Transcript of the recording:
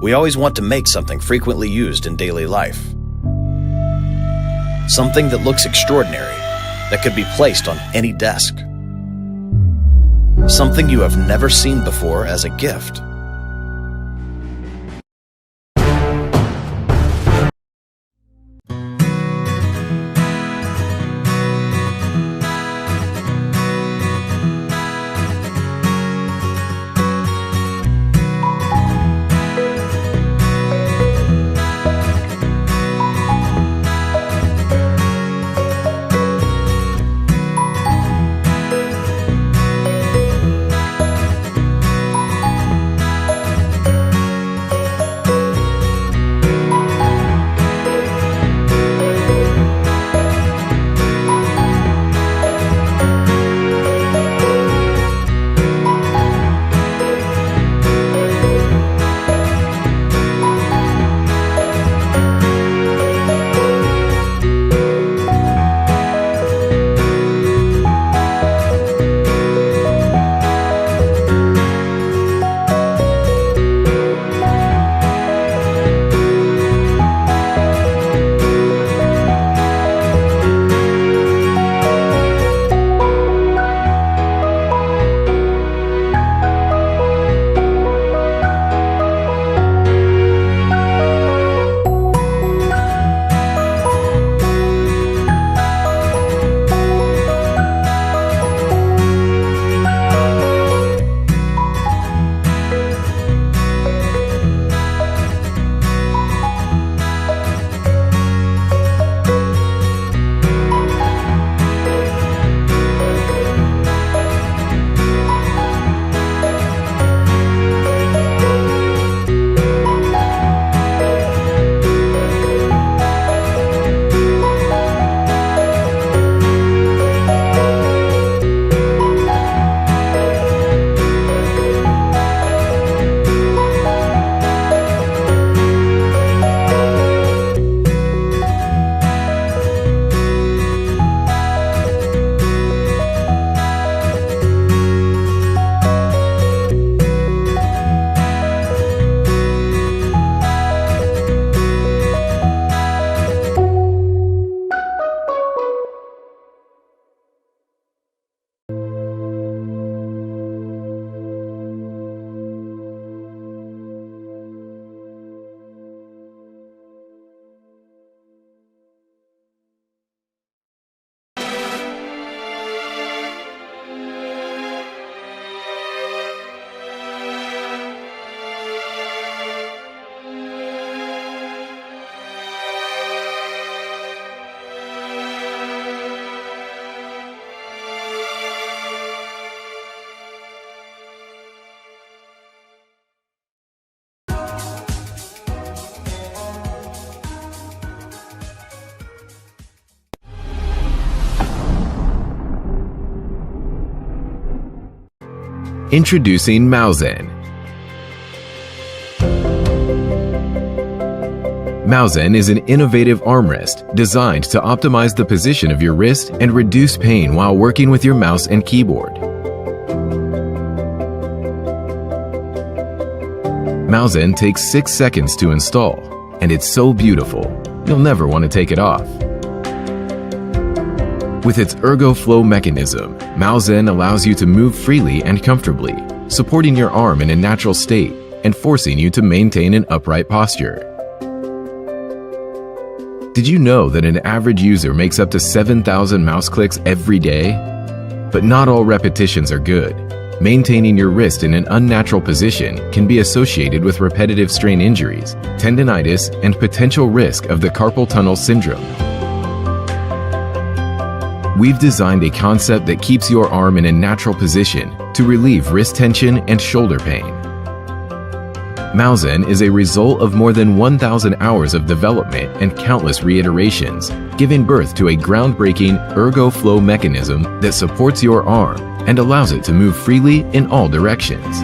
We always want to make something frequently used in daily life. Something that looks extraordinary, that could be placed on any desk. Something you have never seen before as a gift. Introducing Mousen. Mousen is an innovative armrest designed to optimize the position of your wrist and reduce pain while working with your mouse and keyboard. Mousen takes 6 seconds to install, and it's so beautiful, you'll never want to take it off. With its ErgoFlow mechanism, Mousen allows you to move freely and comfortably, supporting your arm in a natural state and forcing you to maintain an upright posture. Did you know that an average user makes up to 7,000 mouse clicks every day? But not all repetitions are good. Maintaining your wrist in an unnatural position can be associated with repetitive strain injuries, tendinitis, and potential risk of the carpal tunnel syndrome. We've designed a concept that keeps your arm in a natural position to relieve wrist tension and shoulder pain. Mousen is a result of more than 1,000 hours of development and countless reiterations, giving birth to a groundbreaking ErgoFlow mechanism that supports your arm and allows it to move freely in all directions.